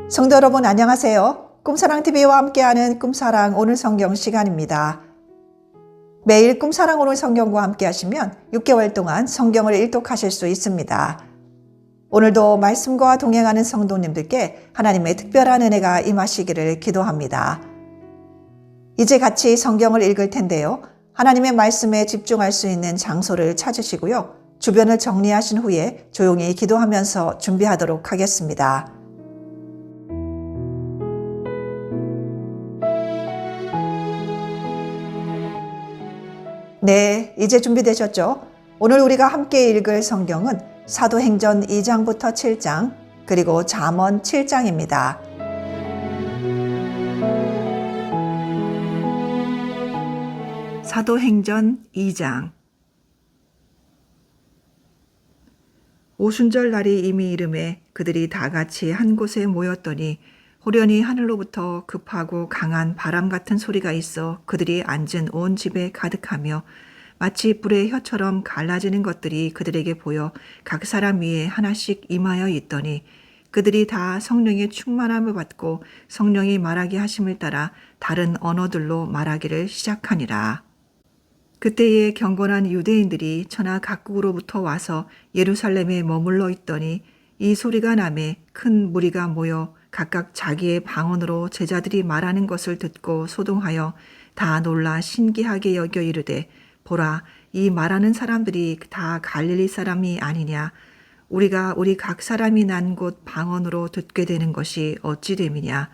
성도 여러분 안녕하세요. 꿈사랑TV와 함께하는 꿈사랑 오늘 성경 시간입니다. 매일 꿈사랑 오늘 성경과 함께 하시면 6개월 동안 성경을 일독하실 수 있습니다. 오늘도 말씀과 동행하는 성도님들께 하나님의 특별한 은혜가 임하시기를 기도합니다. 이제 같이 성경을 읽을 텐데요. 하나님의 말씀에 집중할 수 있는 장소를 찾으시고요. 주변을 정리하신 후에 조용히 기도하면서 준비하도록 하겠습니다. 네, 이제 준비되셨죠? 오늘 우리가 함께 읽을 성경은 사도행전 2장부터 7장, 그리고 잠언 7장입니다. 사도행전 2장. 오순절 날이 이미 이름에 그들이 다 같이 한 곳에 모였더니 호련히 하늘로부터 급하고 강한 바람 같은 소리가 있어 그들이 앉은 온 집에 가득하며 마치 불의 혀처럼 갈라지는 것들이 그들에게 보여 각 사람 위에 하나씩 임하여 있더니 그들이 다 성령의 충만함을 받고 성령이 말하게 하심을 따라 다른 언어들로 말하기를 시작하니라. 그때에 경건한 유대인들이 천하 각국으로부터 와서 예루살렘에 머물러 있더니 이 소리가 나매 큰 무리가 모여 각각 자기의 방언으로 제자들이 말하는 것을 듣고 소동하여 다 놀라 신기하게 여겨 이르되 보라, 이 말하는 사람들이 다 갈릴리 사람이 아니냐. 우리가 우리 각 사람이 난 곳 방언으로 듣게 되는 것이 어찌 됨이냐.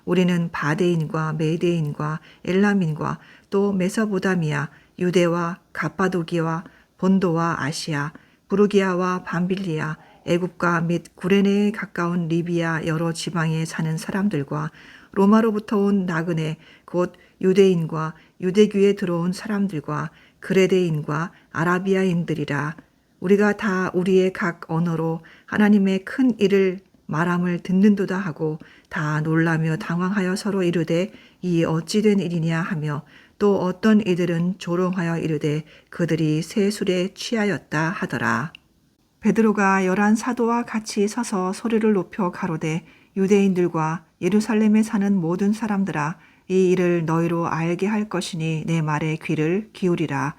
우리는 바데인과 메데인과 엘람인과 또 메소보다미아, 유대와 갑바도기와 본도와 아시아, 부르기아와 밤빌리아, 애굽과 및 구레네에 가까운 리비아 여러 지방에 사는 사람들과 로마로부터 온 나그네 곧 유대인과 유대교에 들어온 사람들과 그레데인과 아라비아인들이라. 우리가 다 우리의 각 언어로 하나님의 큰 일을 말함을 듣는도다 하고 다 놀라며 당황하여 서로 이르되 이 어찌 된 일이냐 하며 또 어떤 이들은 조롱하여 이르되 그들이 새 술에 취하였다 하더라. 베드로가 11 사도와 같이 서서 소리를 높여 가로되 유대인들과 예루살렘에 사는 모든 사람들아, 이 일을 너희로 알게 할 것이니 내 말에 귀를 기울이라.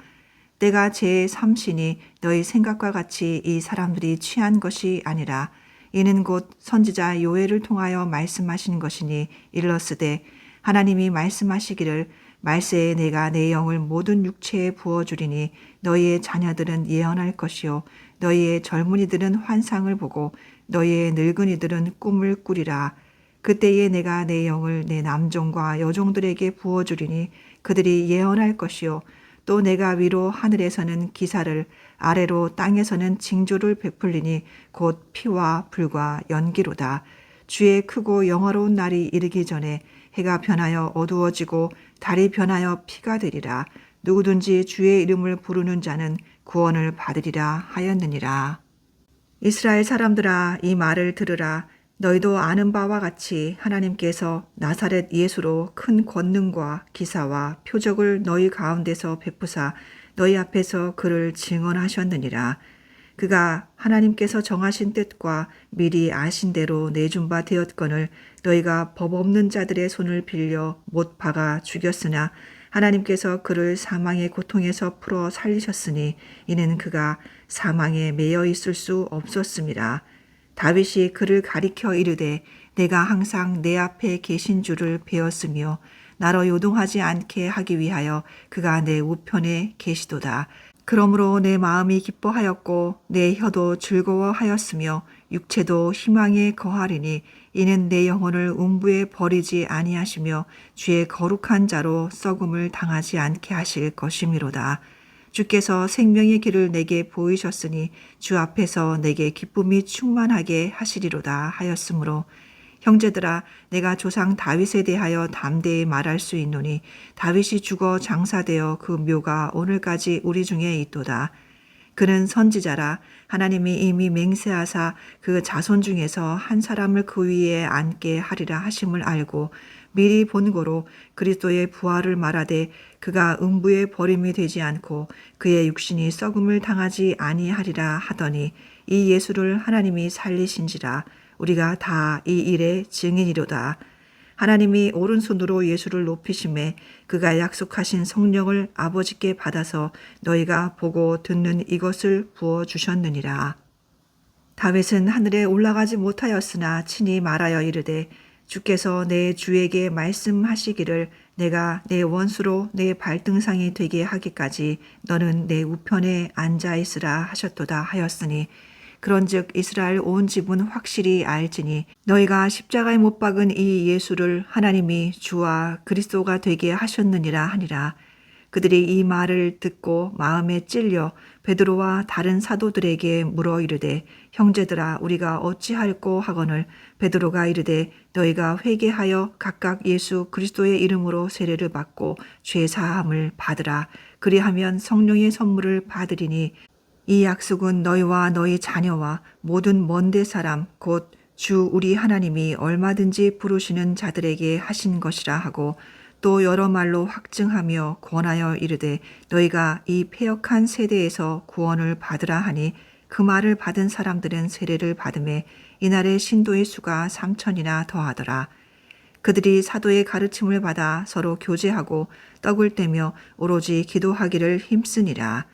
때가 제3시니 너희 생각과 같이 이 사람들이 취한 것이 아니라 이는 곧 선지자 요엘을 통하여 말씀하신 것이니 일러스되 하나님이 말씀하시기를 말세에 내가 내 영을 모든 육체에 부어주리니 너희의 자녀들은 예언할 것이요 너희의 젊은이들은 환상을 보고 너희의 늙은이들은 꿈을 꾸리라. 그때에 내가 내 영을 내 남종과 여종들에게 부어주리니 그들이 예언할 것이요 또 내가 위로 하늘에서는 기사를 아래로 땅에서는 징조를 베풀리니 곧 피와 불과 연기로다. 주의 크고 영화로운 날이 이르기 전에 해가 변하여 어두워지고 달이 변하여 피가 되리라. 누구든지 주의 이름을 부르는 자는 구원을 받으리라 하였느니라. 이스라엘 사람들아, 이 말을 들으라. 너희도 아는 바와 같이 하나님께서 나사렛 예수로 큰 권능과 기사와 표적을 너희 가운데서 베푸사 너희 앞에서 그를 증언하셨느니라. 그가 하나님께서 정하신 뜻과 미리 아신 대로 내준 바 되었거늘 너희가 법 없는 자들의 손을 빌려 못 박아 죽였으나 하나님께서 그를 사망의 고통에서 풀어 살리셨으니 이는 그가 사망에 매여 있을 수 없었음이라. 다윗이 그를 가리켜 이르되 내가 항상 내 앞에 계신 줄을 배웠으며 나로 요동하지 않게 하기 위하여 그가 내 우편에 계시도다. 그러므로 내 마음이 기뻐하였고 내 혀도 즐거워하였으며 육체도 희망에 거하리니 이는 내 영혼을 음부에 버리지 아니하시며 주의 거룩한 자로 썩음을 당하지 않게 하실 것이미로다. 주께서 생명의 길을 내게 보이셨으니 주 앞에서 내게 기쁨이 충만하게 하시리로다 하였으므로 형제들아, 내가 조상 다윗에 대하여 담대히 말할 수 있노니 다윗이 죽어 장사되어 그 묘가 오늘까지 우리 중에 있도다. 그는 선지자라. 하나님이 이미 맹세하사 그 자손 중에서 한 사람을 그 위에 앉게 하리라 하심을 알고 미리 본고로 그리스도의 부활을 말하되 그가 음부에 버림이 되지 않고 그의 육신이 썩음을 당하지 아니하리라 하더니 이 예수를 하나님이 살리신지라. 우리가 다 이 일의 증인이로다. 하나님이 오른손으로 예수를 높이심에 그가 약속하신 성령을 아버지께 받아서 너희가 보고 듣는 이것을 부어주셨느니라. 다윗은 하늘에 올라가지 못하였으나 친히 말하여 이르되 주께서 내 주에게 말씀하시기를 내가 내 원수로 내 발등상이 되게 하기까지 너는 내 우편에 앉아 있으라 하셨도다 하였으니 그런즉 이스라엘 온 집은 확실히 알지니 너희가 십자가에 못 박은 이 예수를 하나님이 주와 그리스도가 되게 하셨느니라 하니라. 그들이 이 말을 듣고 마음에 찔려 베드로와 다른 사도들에게 물어 이르되 형제들아 우리가 어찌할꼬 하거늘 베드로가 이르되 너희가 회개하여 각각 예수 그리스도의 이름으로 세례를 받고 죄 사함을 받으라. 그리하면 성령의 선물을 받으리니 이 약속은 너희와 너희 자녀와 모든 먼데 사람 곧 주 우리 하나님이 얼마든지 부르시는 자들에게 하신 것이라 하고 또 여러 말로 확증하며 권하여 이르되 너희가 이 패역한 세대에서 구원을 받으라 하니 그 말을 받은 사람들은 세례를 받음에 이날의 신도의 수가 3,000이나 더하더라. 그들이 사도의 가르침을 받아 서로 교제하고 떡을 떼며 오로지 기도하기를 힘쓰니라.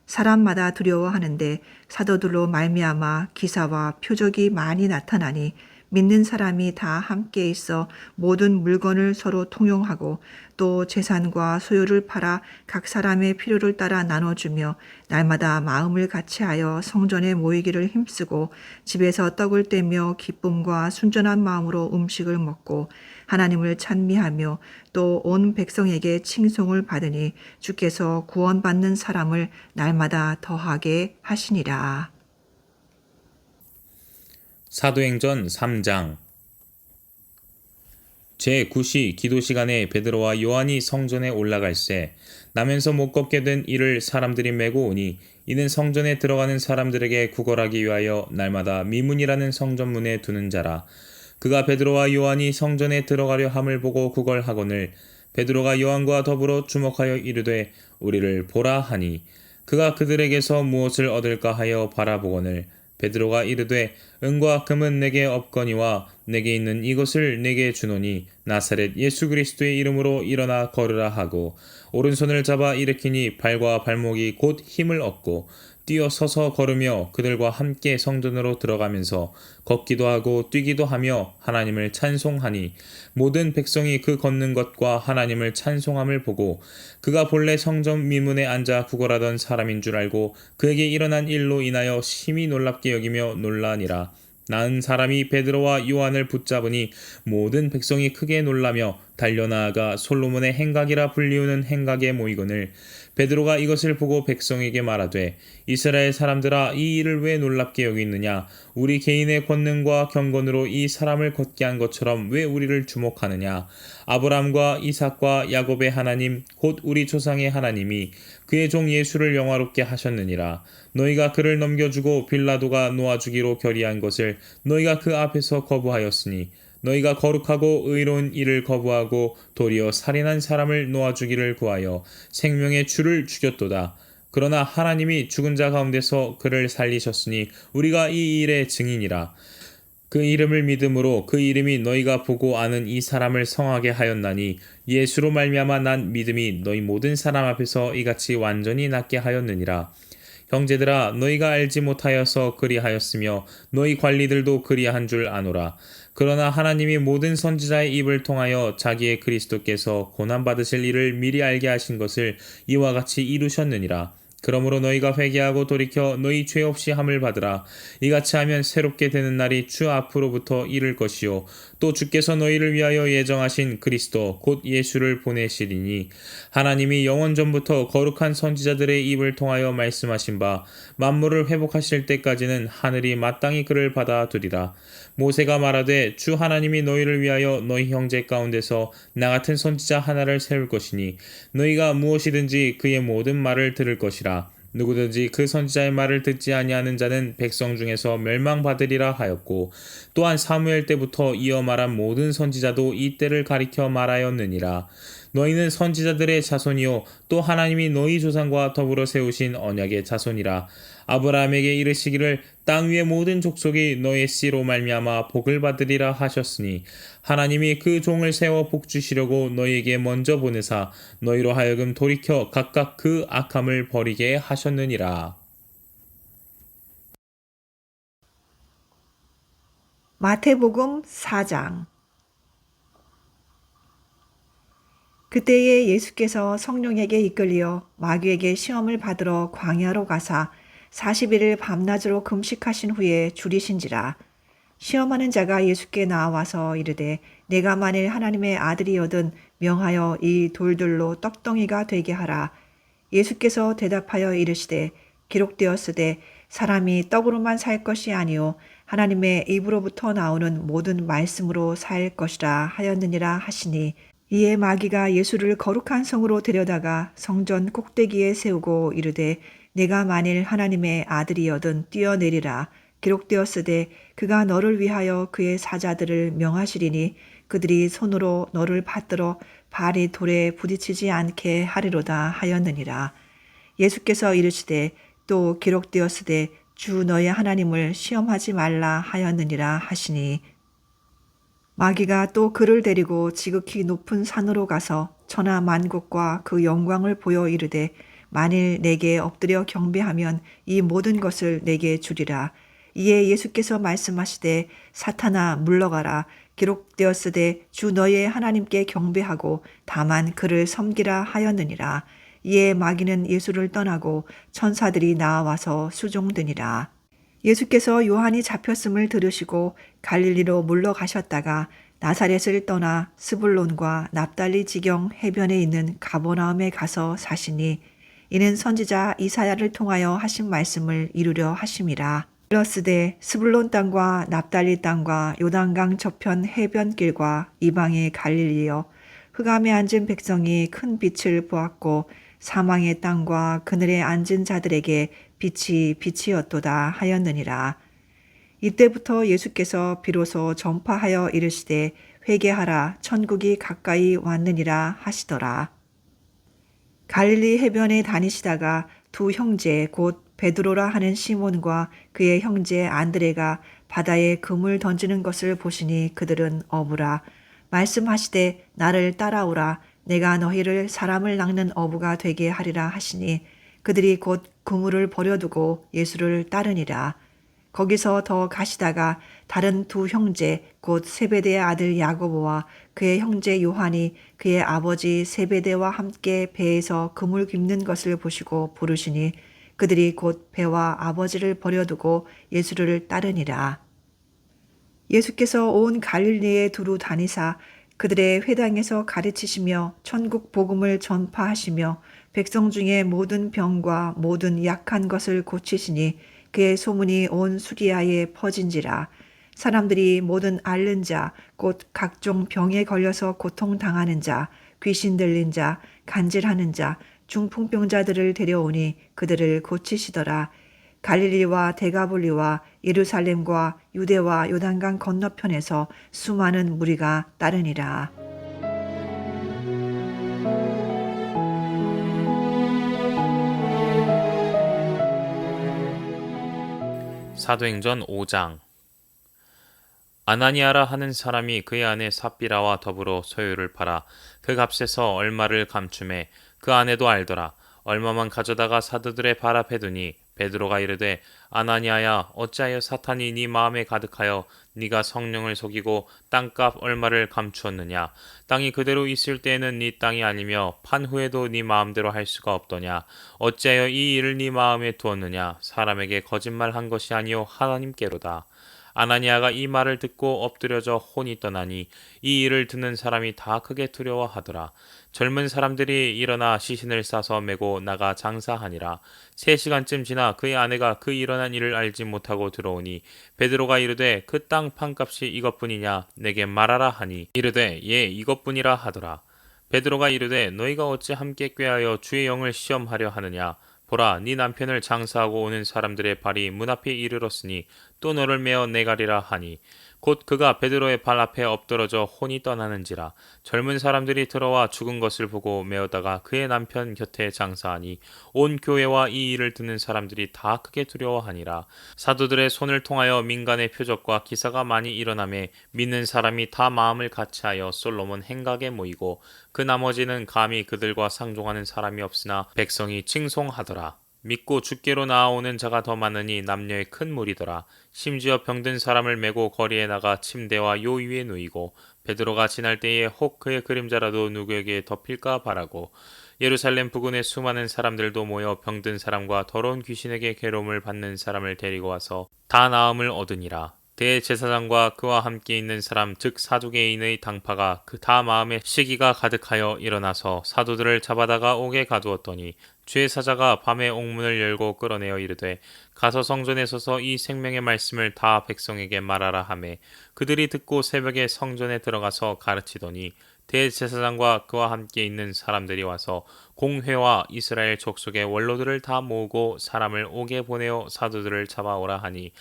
사람마다 두려워하는데 사도들로 말미암아 기사와 표적이 많이 나타나니 믿는 사람이 다 함께 있어 모든 물건을 서로 통용하고 또 재산과 소유를 팔아 각 사람의 필요를 따라 나눠주며 날마다 마음을 같이하여 성전에 모이기를 힘쓰고 집에서 떡을 떼며 기쁨과 순전한 마음으로 음식을 먹고 하나님을 찬미하며 또 온 백성에게 칭송을 받으니 주께서 구원받는 사람을 날마다 더하게 하시니라. 사도행전 3장. 제9시 기도 시간에 베드로와 요한이 성전에 올라갈새 나면서 못 걷게 된 이를 사람들이 메고 오니 이는 성전에 들어가는 사람들에게 구걸하기 위하여 날마다 미문이라는 성전문에 두는 자라. 그가 베드로와 요한이 성전에 들어가려 함을 보고 구걸하거늘 베드로가 요한과 더불어 주목하여 이르되 우리를 보라 하니 그가 그들에게서 무엇을 얻을까 하여 바라보거늘 베드로가 이르되 은과 금은 내게 없거니와 내게 있는 이것을 내게 주노니 나사렛 예수 그리스도의 이름으로 일어나 걸으라 하고 오른손을 잡아 일으키니 발과 발목이 곧 힘을 얻고 뛰어 서서 걸으며 그들과 함께 성전으로 들어가면서 걷기도 하고 뛰기도 하며 하나님을 찬송하니 모든 백성이 그 걷는 것과 하나님을 찬송함을 보고 그가 본래 성전 미문에 앉아 구걸하던 사람인 줄 알고 그에게 일어난 일로 인하여 심히 놀랍게 여기며 놀라니라. 나은 사람이 베드로와 요한을 붙잡으니 모든 백성이 크게 놀라며 달려나아가 솔로몬의 행각이라 불리우는 행각에 모이거늘 베드로가 이것을 보고 백성에게 말하되 이스라엘 사람들아 이 일을 왜 놀랍게 여기느냐 우리 개인의 권능과 경건으로 이 사람을 걷게 한 것처럼 왜 우리를 주목하느냐 아브라함과 이삭과 야곱의 하나님 곧 우리 조상의 하나님이 그의 종 예수를 영화롭게 하셨느니라. 너희가 그를 넘겨주고 빌라도가 놓아주기로 결의한 것을 너희가 그 앞에서 거부하였으니 너희가 거룩하고 의로운 일을 거부하고 도리어 살인한 사람을 놓아주기를 구하여 생명의 주를 죽였도다. 그러나 하나님이 죽은 자 가운데서 그를 살리셨으니 우리가 이 일의 증인이라. 그 이름을 믿음으로 그 이름이 너희가 보고 아는 이 사람을 성하게 하였나니 예수로 말미암아 난 믿음이 너희 모든 사람 앞에서 이같이 완전히 낫게 하였느니라. 형제들아 너희가 알지 못하여서 그리하였으며 너희 관리들도 그리한 줄 아노라. 그러나 하나님이 모든 선지자의 입을 통하여 자기의 그리스도께서 고난받으실 일을 미리 알게 하신 것을 이와 같이 이루셨느니라. 그러므로 너희가 회개하고 돌이켜 너희 죄 없이 함을 받으라. 이같이 하면 새롭게 되는 날이 주 앞으로부터 이를 것이요 또 주께서 너희를 위하여 예정하신 그리스도 곧 예수를 보내시리니 하나님이 영원 전부터 거룩한 선지자들의 입을 통하여 말씀하신 바 만물을 회복하실 때까지는 하늘이 마땅히 그를 받아두리라. 모세가 말하되 주 하나님이 너희를 위하여 너희 형제 가운데서 나 같은 선지자 하나를 세울 것이니 너희가 무엇이든지 그의 모든 말을 들을 것이라. 누구든지 그 선지자의 말을 듣지 아니하는 자는 백성 중에서 멸망받으리라 하였고 또한 사무엘 때부터 이어 말한 모든 선지자도 이 때를 가리켜 말하였느니라. 너희는 선지자들의 자손이요 또 하나님이 너희 조상과 더불어 세우신 언약의 자손이라. 아브라함에게 이르시기를 땅 위의 모든 족속이 너의 씨로 말미암아 복을 받으리라 하셨으니 하나님이 그 종을 세워 복 주시려고 너희에게 먼저 보내사 너희로 하여금 돌이켜 각각 그 악함을 버리게 하셨느니라. 마태복음 4장. 그때에 예수께서 성령에게 이끌려 마귀에게 시험을 받으러 광야로 가사 40일을 밤낮으로 금식하신 후에 줄이신지라. 시험하는 자가 예수께 나와서 이르되 내가 만일 하나님의 아들이거든 명하여 이 돌들로 떡덩이가 되게 하라. 예수께서 대답하여 이르시되 기록되었으되 사람이 떡으로만 살 것이 아니요 하나님의 입으로부터 나오는 모든 말씀으로 살 것이라 하였느니라 하시니, 이에 마귀가 예수를 거룩한 성으로 데려다가 성전 꼭대기에 세우고 이르되 내가 만일 하나님의 아들이거든 뛰어내리라. 기록되었으되 그가 너를 위하여 그의 사자들을 명하시리니 그들이 손으로 너를 받들어 발이 돌에 부딪히지 않게 하리로다 하였느니라. 예수께서 이르시되 또 기록되었으되 주 너의 하나님을 시험하지 말라 하였느니라 하시니, 마귀가 또 그를 데리고 지극히 높은 산으로 가서 천하 만국과 그 영광을 보여 이르되 만일 내게 엎드려 경배하면 이 모든 것을 내게 주리라. 이에 예수께서 말씀하시되 사탄아 물러가라. 기록되었으되 주 너의 하나님께 경배하고 다만 그를 섬기라 하였느니라. 이에 마귀는 예수를 떠나고 천사들이 나와서 수종드니라. 예수께서 요한이 잡혔음을 들으시고 갈릴리로 물러가셨다가 나사렛을 떠나 스불론과 납달리 지경 해변에 있는 가버나움에 가서 사시니, 이는 선지자 이사야를 통하여 하신 말씀을 이루려 하심이라. 이르시되 스불론 땅과 납달리 땅과 요단강 저편 해변길과 이방의 갈릴리여, 흑암에 앉은 백성이 큰 빛을 보았고 사망의 땅과 그늘에 앉은 자들에게 빛이 빛이었도다 하였느니라. 이때부터 예수께서 비로소 전파하여 이르시되 회개하라 천국이 가까이 왔느니라 하시더라. 갈릴리 해변에 다니시다가 두 형제 곧 베드로라 하는 시몬과 그의 형제 안드레가 바다에 그물 던지는 것을 보시니 그들은 어부라. 말씀하시되 나를 따라오라. 내가 너희를 사람을 낚는 어부가 되게 하리라 하시니, 그들이 곧 그물을 버려두고 예수를 따르니라. 거기서 더 가시다가 다른 두 형제 곧 세베대의 아들 야고보와 그의 형제 요한이 그의 아버지 세베대와 함께 배에서 그물 깁는 것을 보시고 부르시니, 그들이 곧 배와 아버지를 버려두고 예수를 따르니라. 예수께서 온 갈릴리에 두루 다니사 그들의 회당에서 가르치시며 천국 복음을 전파하시며 백성 중에 모든 병과 모든 약한 것을 고치시니 그의 소문이 온 수리아에 퍼진지라. 사람들이 모든 앓는 자 곧 각종 병에 걸려서 고통당하는 자, 귀신 들린 자, 간질하는 자, 중풍병자들을 데려오니 그들을 고치시더라. 갈릴리와 데가볼리와 예루살렘과 유대와 요단강 건너편에서 수많은 무리가 따르니라. 사도행전 5장. 아나니아라 하는 사람이 그의 아내 삽비라와 더불어 소유를 팔아 그 값에서 얼마를 감춤해 그 아내도 알더라. 얼마만 가져다가 사도들의 발 앞에 두니 베드로가 이르되 아나니아야 어찌하여 사탄이 네 마음에 가득하여 네가 성령을 속이고 땅값 얼마를 감추었느냐. 땅이 그대로 있을 때에는 네 땅이 아니며 판 후에도 네 마음대로 할 수가 없더냐. 어찌하여 이 일을 네 마음에 두었느냐. 사람에게 거짓말한 것이 아니요 하나님께로다. 아나니아가 이 말을 듣고 엎드려져 혼이 떠나니 이 일을 듣는 사람이 다 크게 두려워하더라. 젊은 사람들이 일어나 시신을 싸서 메고 나가 장사하니라. 3시간쯤 지나 그의 아내가 그 일어난 일을 알지 못하고 들어오니 베드로가 이르되 그 땅 판값이 이것뿐이냐 내게 말하라 하니 이르되 예 이것뿐이라 하더라. 베드로가 이르되 너희가 어찌 함께 꾀하여 주의 영을 시험하려 하느냐. 보라 네 남편을 장사하고 오는 사람들의 발이 문 앞에 이르렀으니 또 너를 메어 내가리라 하니 곧 그가 베드로의 발 앞에 엎드러져 혼이 떠나는지라. 젊은 사람들이 들어와 죽은 것을 보고 메어다가 그의 남편 곁에 장사하니 온 교회와 이 일을 듣는 사람들이 다 크게 두려워하니라. 사도들의 손을 통하여 민간의 표적과 기사가 많이 일어나매 믿는 사람이 다 마음을 같이하여 솔로몬 행각에 모이고 그 나머지는 감히 그들과 상종하는 사람이 없으나 백성이 칭송하더라. 믿고 주께로 나아오는 자가 더 많으니 남녀의 큰 무리더라. 심지어 병든 사람을 메고 거리에 나가 침대와 요 위에 누이고 베드로가 지날 때에 혹 그의 그림자라도 누구에게 덮일까 바라고 예루살렘 부근의 수많은 사람들도 모여 병든 사람과 더러운 귀신에게 괴로움을 받는 사람을 데리고 와서 다 나음을 얻으니라. 대제사장과 그와 함께 있는 사람 즉 사두개인의 당파가 그 다 마음에 시기가 가득하여 일어나서 사도들을 잡아다가 옥에 가두었더니 주의 사자가 밤에 옥문을 열고 끌어내어 이르되 가서 성전에 서서 이 생명의 말씀을 다 백성에게 말하라 하매 그들이 듣고 새벽에 성전에 들어가서 가르치더니 대제사장과 그와 함께 있는 사람들이 와서 공회와 이스라엘 족속의 원로들을 다 모으고 사람을 옥에 보내어 사도들을 잡아오라 하니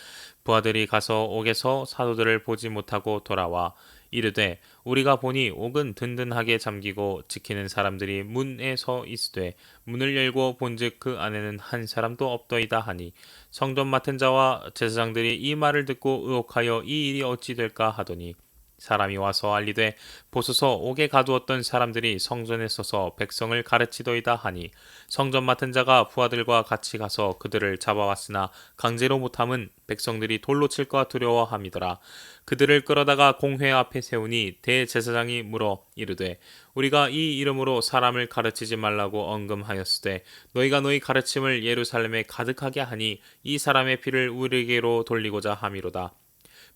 부하들이 가서 옥에서 사도들을 보지 못하고 돌아와 이르되 우리가 보니 옥은 든든하게 잠기고 지키는 사람들이 문에 서 있으되 문을 열고 본즉 그 안에는 한 사람도 없더이다 하니 성전 맡은 자와 제사장들이 이 말을 듣고 의혹하여 이 일이 어찌 될까 하더니 사람이 와서 알리되 보소서 옥에 가두었던 사람들이 성전에 서서 백성을 가르치더이다 하니 성전 맡은 자가 부하들과 같이 가서 그들을 잡아왔으나 강제로 못함은 백성들이 돌로 칠까 두려워함이더라. 그들을 끌어다가 공회 앞에 세우니 대제사장이 물어 이르되 우리가 이 이름으로 사람을 가르치지 말라고 언금하였으되 너희가 너희 가르침을 예루살렘에 가득하게 하니 이 사람의 피를 우리에게로 돌리고자 함이로다.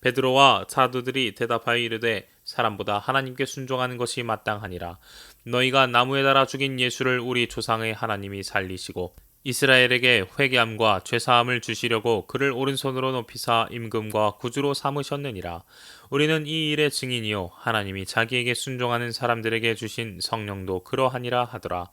베드로와 사도들이 대답하여 이르되 사람보다 하나님께 순종하는 것이 마땅하니라. 너희가 나무에 달아 죽인 예수를 우리 조상의 하나님이 살리시고 이스라엘에게 회개함과 죄사함을 주시려고 그를 오른손으로 높이사 임금과 구주로 삼으셨느니라. 우리는 이 일의 증인이요 하나님이 자기에게 순종하는 사람들에게 주신 성령도 그러하니라 하더라.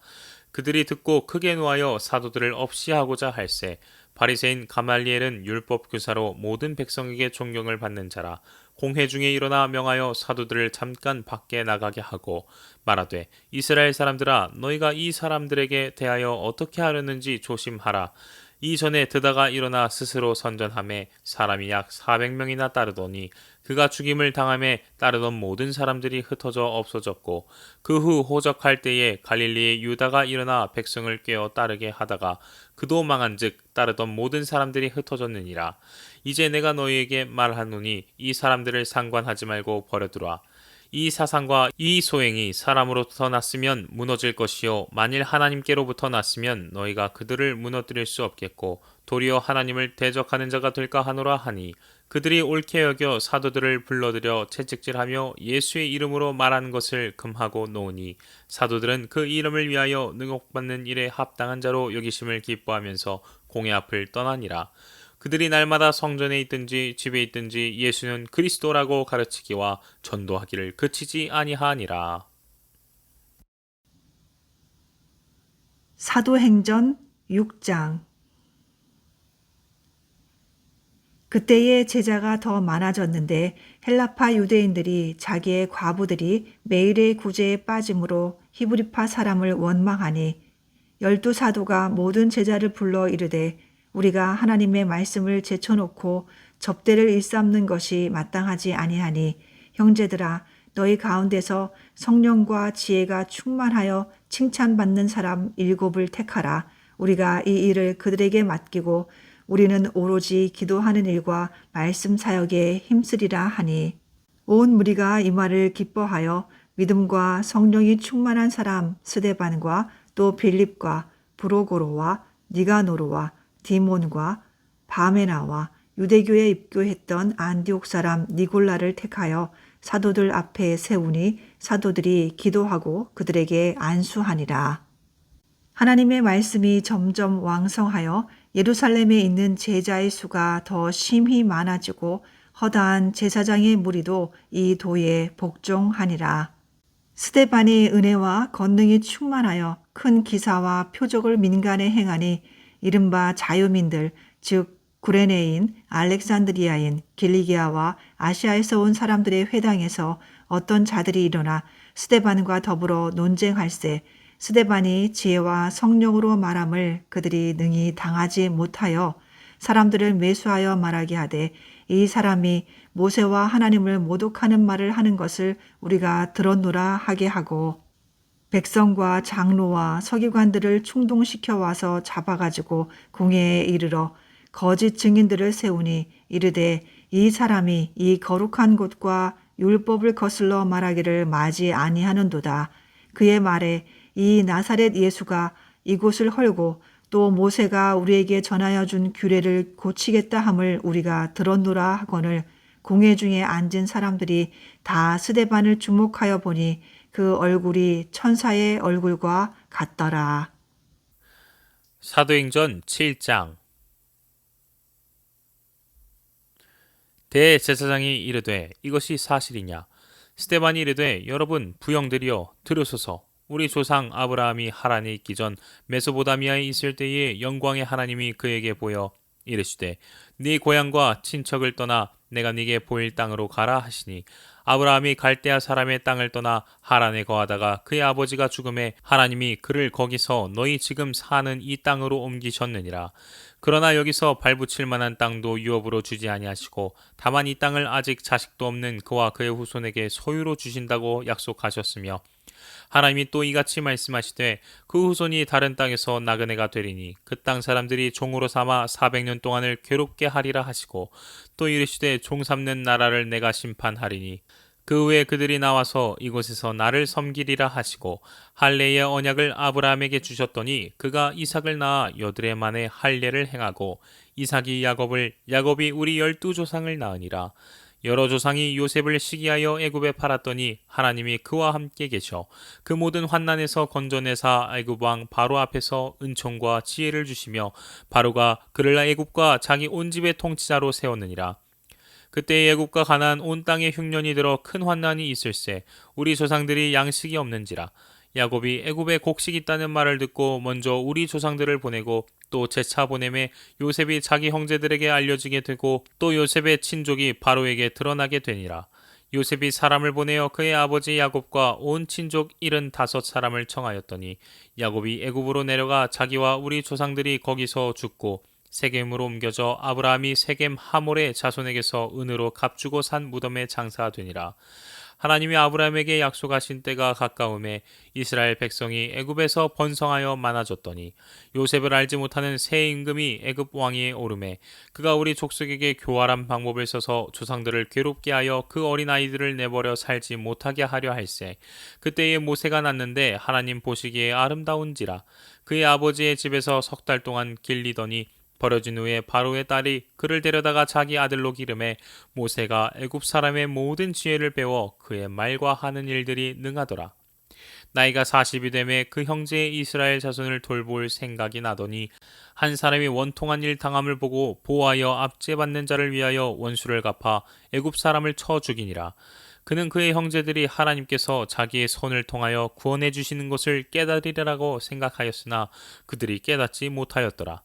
그들이 듣고 크게 노하여 사도들을 없이 하고자 할세 바리새인 가말리엘은 율법 교사로 모든 백성에게 존경을 받는 자라. 공회 중에 일어나 명하여 사도들을 잠깐 밖에 나가게 하고 말하되 이스라엘 사람들아 너희가 이 사람들에게 대하여 어떻게 하려는지 조심하라. 이전에 드다가 일어나 스스로 선전하매 사람이 약 400명이나 따르더니 그가 죽임을 당함에 따르던 모든 사람들이 흩어져 없어졌고 그 후 호적할 때에 갈릴리의 유다가 일어나 백성을 꿰어 따르게 하다가 그도 망한즉 따르던 모든 사람들이 흩어졌느니라. 이제 내가 너희에게 말하노니 이 사람들을 상관하지 말고 버려두라. 이 사상과 이 소행이 사람으로부터 났으면 무너질 것이요 만일 하나님께로부터 났으면 너희가 그들을 무너뜨릴 수 없겠고 도리어 하나님을 대적하는 자가 될까 하노라 하니 그들이 옳게 여겨 사도들을 불러들여 채찍질하며 예수의 이름으로 말하는 것을 금하고 놓으니 사도들은 그 이름을 위하여 능욕받는 일에 합당한 자로 여기심을 기뻐하면서 공회 앞을 떠나니라. 그들이 날마다 성전에 있든지 집에 있든지 예수는 그리스도라고 가르치기와 전도하기를 그치지 아니하니라. 사도행전 6장. 그때의 제자가 더 많아졌는데 헬라파 유대인들이 자기의 과부들이 매일의 구제에 빠짐으로 히브리파 사람을 원망하니 12사도가 모든 제자를 불러 이르되 우리가 하나님의 말씀을 제쳐놓고 접대를 일삼는 것이 마땅하지 아니하니 형제들아 너희 가운데서 성령과 지혜가 충만하여 칭찬받는 사람 7을 택하라. 우리가 이 일을 그들에게 맡기고 우리는 오로지 기도하는 일과 말씀 사역에 힘쓰리라 하니 온 무리가 이 말을 기뻐하여 믿음과 성령이 충만한 사람 스데반과 또 빌립과 브로고로와 니가노로와 디몬과 바메나와 유대교에 입교했던 안디옥 사람 니골라를 택하여 사도들 앞에 세우니 사도들이 기도하고 그들에게 안수하니라. 하나님의 말씀이 점점 왕성하여 예루살렘에 있는 제자의 수가 더 심히 많아지고 허다한 제사장의 무리도 이 도에 복종하니라. 스데반이 은혜와 권능이 충만하여 큰 기사와 표적을 민간에 행하니 이른바 자유민들 즉 구레네인, 알렉산드리아인, 길리기아와 아시아에서 온 사람들의 회당에서 어떤 자들이 일어나 스데반과 더불어 논쟁할세 스데반이 지혜와 성령으로 말함을 그들이 능히 당하지 못하여 사람들을 매수하여 말하게 하되 이 사람이 모세와 하나님을 모독하는 말을 하는 것을 우리가 들었노라 하게 하고 백성과 장로와 서기관들을 충동시켜 와서 잡아가지고 궁예에 이르러 거짓 증인들을 세우니 이르되 이 사람이 이 거룩한 곳과 율법을 거슬러 말하기를 마지 아니하는도다. 그의 말에 이 나사렛 예수가 이곳을 헐고 또 모세가 우리에게 전하여 준 규례를 고치겠다 함을 우리가 들었노라 하거늘 공회 중에 앉은 사람들이 다 스데반을 주목하여 보니 그 얼굴이 천사의 얼굴과 같더라. 사도행전 7장. 대제사장이 이르되 이것이 사실이냐? 스데반이 이르되 여러분 부형들이여 들으소서. 우리 조상 아브라함이 하란에 있기 전 메소보다미아에 있을 때에 영광의 하나님이 그에게 보여 이르시되 네 고향과 친척을 떠나 내가 네게 보일 땅으로 가라 하시니 아브라함이 갈대아 사람의 땅을 떠나 하란에 거하다가 그의 아버지가 죽음에 하나님이 그를 거기서 너희 지금 사는 이 땅으로 옮기셨느니라. 그러나 여기서 발붙일 만한 땅도 유업으로 주지 아니하시고 다만 이 땅을 아직 자식도 없는 그와 그의 후손에게 소유로 주신다고 약속하셨으며 하나님이 또 이같이 말씀하시되 그 후손이 다른 땅에서 나그네가 되리니 그 땅 사람들이 종으로 삼아 400년 동안을 괴롭게 하리라 하시고 또 이르시되 종 삼는 나라를 내가 심판하리니 그 후에 그들이 나와서 이곳에서 나를 섬기리라 하시고 할례의 언약을 아브라함에게 주셨더니 그가 이삭을 낳아 여드레 만에 할례를 행하고 이삭이 야곱을 야곱이 우리 12조상을 낳으니라. 여러 조상이 요셉을 시기하여 애굽에 팔았더니 하나님이 그와 함께 계셔 그 모든 환난에서 건져내사 애굽 왕 바로 앞에서 은총과 지혜를 주시며 바로가 그를 애굽과 자기 온 집의 통치자로 세웠느니라. 그때 애굽과 가나안 온 땅에 흉년이 들어 큰 환난이 있을세 우리 조상들이 양식이 없는지라. 야곱이 애굽에 곡식이 있다는 말을 듣고 먼저 우리 조상들을 보내고 또 재차 보내매 요셉이 자기 형제들에게 알려지게 되고 또 요셉의 친족이 바로에게 드러나게 되니라. 요셉이 사람을 보내어 그의 아버지 야곱과 온 친족 75사람을 청하였더니 야곱이 애굽으로 내려가 자기와 우리 조상들이 거기서 죽고 세겜으로 옮겨져 아브라함이 세겜 하몰의 자손에게서 은으로 값주고 산 무덤에 장사되니라. 하나님이 아브라함에게 약속하신 때가 가까움에 이스라엘 백성이 애굽에서 번성하여 많아졌더니 요셉을 알지 못하는 새 임금이 애굽 왕위에 오르매 그가 우리 족속에게 교활한 방법을 써서 조상들을 괴롭게 하여 그 어린 아이들을 내버려 살지 못하게 하려 할세. 그때에 모세가 났는데 하나님 보시기에 아름다운지라. 그의 아버지의 집에서 석 달 동안 길리더니 버려진 후에 바로의 딸이 그를 데려다가 자기 아들로 기름해 모세가 애굽 사람의 모든 지혜를 배워 그의 말과 하는 일들이 능하더라. 나이가 40이 되매 그 형제의 이스라엘 자손을 돌볼 생각이 나더니 한 사람이 원통한 일 당함을 보고 보호하여 압제받는 자를 위하여 원수를 갚아 애굽 사람을 쳐 죽이니라. 그는 그의 형제들이 하나님께서 자기의 손을 통하여 구원해 주시는 것을 깨달으리라고 생각하였으나 그들이 깨닫지 못하였더라.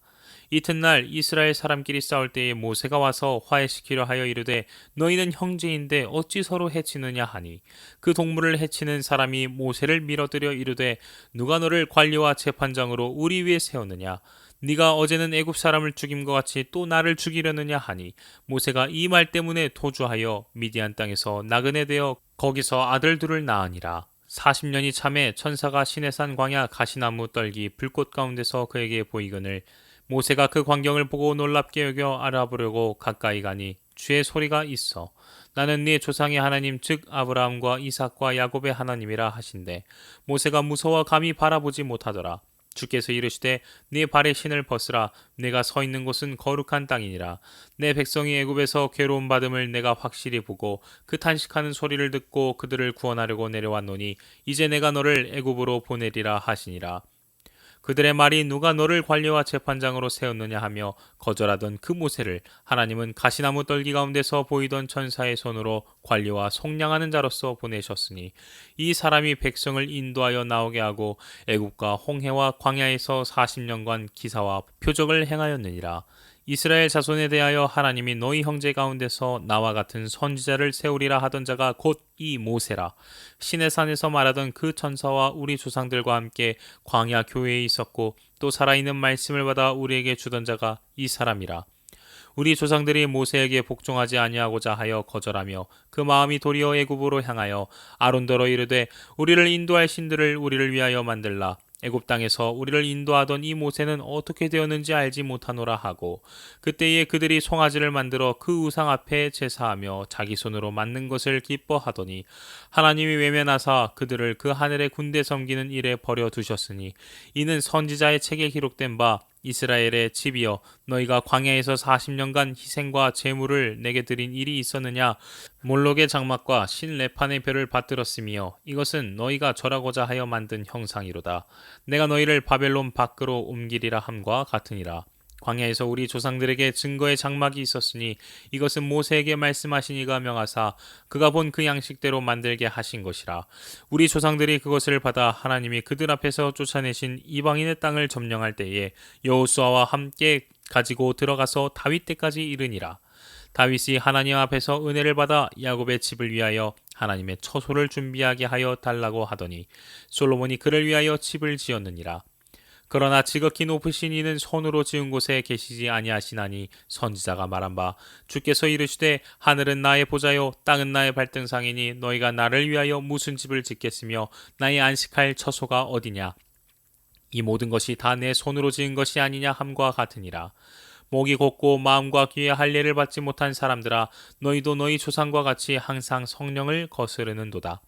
이튿날 이스라엘 사람끼리 싸울 때에 모세가 와서 화해시키려 하여 이르되 너희는 형제인데 어찌 서로 해치느냐 하니 그 동물을 해치는 사람이 모세를 밀어들여 이르되 누가 너를 관리와 재판장으로 우리 위에 세웠느냐 네가 어제는 애굽 사람을 죽임과 같이 또 나를 죽이려느냐 하니 모세가 이 말 때문에 도주하여 미디안 땅에서 나그네 되어 거기서 아들 둘을 낳으니라. 40년이 참에 천사가 시내산 광야 가시나무 떨기 불꽃 가운데서 그에게 보이거늘 모세가 그 광경을 보고 놀랍게 여겨 알아보려고 가까이 가니 주의 소리가 있어 나는 네 조상의 하나님 즉 아브라함과 이삭과 야곱의 하나님이라 하신대 모세가 무서워 감히 바라보지 못하더라. 주께서 이르시되 네 발의 신을 벗으라 내가 서 있는 곳은 거룩한 땅이니라. 내 백성이 애굽에서 괴로움 받음을 내가 확실히 보고 그 탄식하는 소리를 듣고 그들을 구원하려고 내려왔노니 이제 내가 너를 애굽으로 보내리라 하시니라. 그들의 말이 누가 너를 관리와 재판장으로 세웠느냐 하며 거절하던 그 모세를 하나님은 가시나무 떨기 가운데서 보이던 천사의 손으로 관리와 속량하는 자로서 보내셨으니 이 사람이 백성을 인도하여 나오게 하고 애굽과 홍해와 광야에서 40년간 기사와 표적을 행하였느니라. 이스라엘 자손에 대하여 하나님이 너희 형제 가운데서 나와 같은 선지자를 세우리라 하던 자가 곧 이 모세라. 시내산에서 말하던 그 천사와 우리 조상들과 함께 광야 교회에 있었고 또 살아있는 말씀을 받아 우리에게 주던 자가 이 사람이라. 우리 조상들이 모세에게 복종하지 아니하고자 하여 거절하며 그 마음이 도리어 애굽으로 향하여 아론더러 이르되 우리를 인도할 신들을 우리를 위하여 만들라. 애굽 땅에서 우리를 인도하던 이 모세는 어떻게 되었는지 알지 못하노라 하고 그때에 그들이 송아지를 만들어 그 우상 앞에 제사하며 자기 손으로 만든 것을 기뻐하더니 하나님이 외면하사 그들을 그 하늘의 군대 섬기는 일에 버려 두셨으니 이는 선지자의 책에 기록된 바 이스라엘의 집이여 너희가 광야에서 40년간 희생과 제물을 내게 드린 일이 있었느냐 몰록의 장막과 신 레판의 별을 받들었으며 이것은 너희가 절하고자 하여 만든 형상이로다. 내가 너희를 바벨론 밖으로 옮기리라 함과 같으니라. 광야에서 우리 조상들에게 증거의 장막이 있었으니 이것은 모세에게 말씀하신 이가 명하사 그가 본 그 양식대로 만들게 하신 것이라. 우리 조상들이 그것을 받아 하나님이 그들 앞에서 쫓아내신 이방인의 땅을 점령할 때에 여호수아와 함께 가지고 들어가서 다윗 때까지 이르니라. 다윗이 하나님 앞에서 은혜를 받아 야곱의 집을 위하여 하나님의 처소를 준비하게 하여 달라고 하더니 솔로몬이 그를 위하여 집을 지었느니라. 그러나 지극히 높으신 이는 손으로 지은 곳에 계시지 아니하시나니 선지자가 말한 바 주께서 이르시되 하늘은 나의 보좌요 땅은 나의 발등상이니 너희가 나를 위하여 무슨 집을 짓겠으며 나의 안식할 처소가 어디냐. 이 모든 것이 다 내 손으로 지은 것이 아니냐 함과 같으니라. 목이 곧고 마음과 귀에 할례를 받지 못한 사람들아 너희도 너희 조상과 같이 항상 성령을 거스르는도다.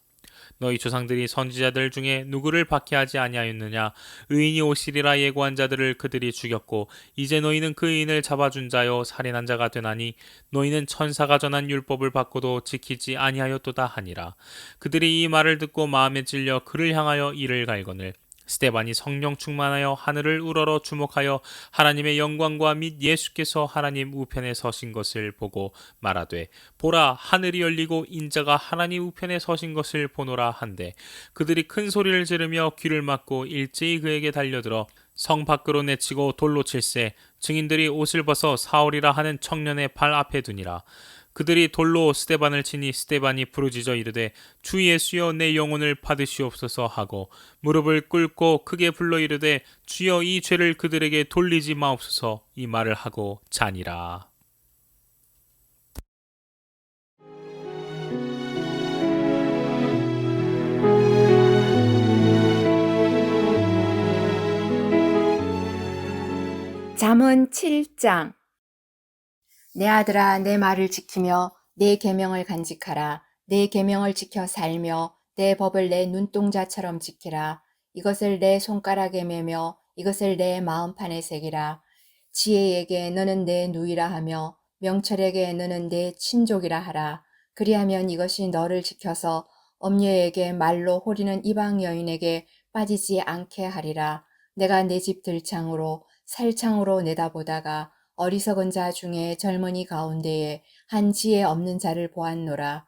너희 조상들이 선지자들 중에 누구를 박해하지 아니하였느냐. 의인이 오시리라 예고한 자들을 그들이 죽였고 이제 너희는 그 의인을 잡아준 자여 살인한 자가 되나니 너희는 천사가 전한 율법을 받고도 지키지 아니하였도다 하니라. 그들이 이 말을 듣고 마음에 찔려 그를 향하여 이를 갈거늘 스데반이 성령 충만하여 하늘을 우러러 주목하여 하나님의 영광과 및 예수께서 하나님 우편에 서신 것을 보고 말하되 보라 하늘이 열리고 인자가 하나님 우편에 서신 것을 보노라 한데 그들이 큰 소리를 지르며 귀를 막고 일제히 그에게 달려들어 성 밖으로 내치고 돌로 칠세 증인들이 옷을 벗어 사울이라 하는 청년의 발 앞에 두니라. 그들이 돌로 스데반을 치니 스데반이 부르짖어 이르되 주 예수여 내 영혼을 받으시옵소서 하고 무릎을 꿇고 크게 불러 이르되 주여 이 죄를 그들에게 돌리지 마옵소서 이 말을 하고 자니라. 잠언 7장. 내 아들아 내 말을 지키며 내 계명을 간직하라. 내 계명을 지켜 살며 내 법을 내 눈동자처럼 지키라. 이것을 내 손가락에 매며 이것을 내 마음판에 새기라. 지혜에게 너는 내 누이라 하며 명철에게 너는 내 친족이라 하라. 그리하면 이것이 너를 지켜서 엄녀에게 말로 호리는 이방 여인에게 빠지지 않게 하리라. 내가 내 집 들창으로 살창으로 내다보다가 어리석은 자 중에 젊은이 가운데에 한 지혜 없는 자를 보았노라.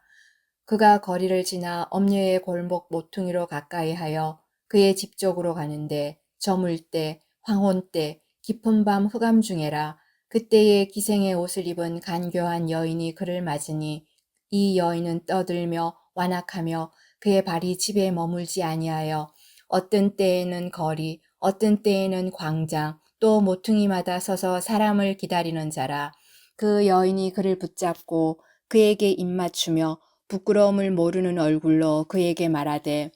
그가 거리를 지나 엄녀의 골목 모퉁이로 가까이 하여 그의 집 쪽으로 가는데 저물 때, 황혼 때, 깊은 밤 흑암 중에라. 그때에 기생의 옷을 입은 간교한 여인이 그를 맞으니 이 여인은 떠들며 완악하며 그의 발이 집에 머물지 아니하여 어떤 때에는 거리, 어떤 때에는 광장, 또 모퉁이마다 서서 사람을 기다리는 자라. 그 여인이 그를 붙잡고 그에게 입맞추며 부끄러움을 모르는 얼굴로 그에게 말하되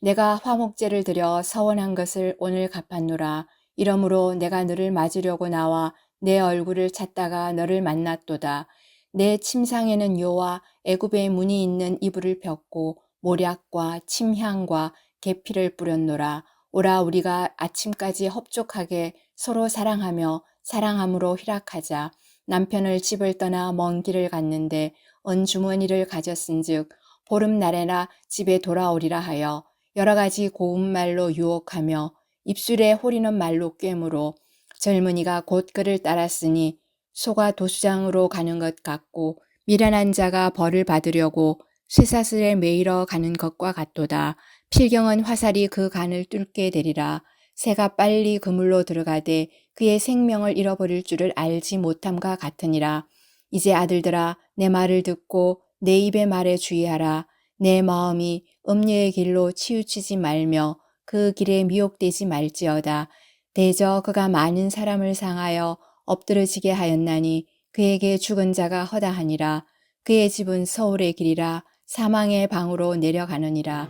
내가 화목제를 드려 서원한 것을 오늘 갚았노라. 이러므로 내가 너를 맞으려고 나와 내 얼굴을 찾다가 너를 만났도다. 내 침상에는 요와 애굽의 문이 있는 이불을 폈고 모략과 침향과 계피를 뿌렸노라. 오라 우리가 아침까지 흡족하게 서로 사랑하며 사랑함으로 희락하자. 남편을 집을 떠나 먼 길을 갔는데 은주머니를 가졌은즉 보름날에나 집에 돌아오리라 하여 여러 가지 고운 말로 유혹하며 입술에 호리는 말로 꿰므로 젊은이가 곧 그를 따랐으니 소가 도수장으로 가는 것 같고 미련한 자가 벌을 받으려고 쇠사슬에 매이러 가는 것과 같도다. 필경은 화살이 그 간을 뚫게 되리라. 새가 빨리 그물로 들어가되 그의 생명을 잃어버릴 줄을 알지 못함과 같으니라. 이제 아들들아 내 말을 듣고 내 입의 말에 주의하라. 내 마음이 음녀의 길로 치우치지 말며 그 길에 미혹되지 말지어다. 대저 그가 많은 사람을 상하여 엎드러지게 하였나니 그에게 죽은 자가 허다하니라. 그의 집은 서울의 길이라 사망의 방으로 내려가느니라.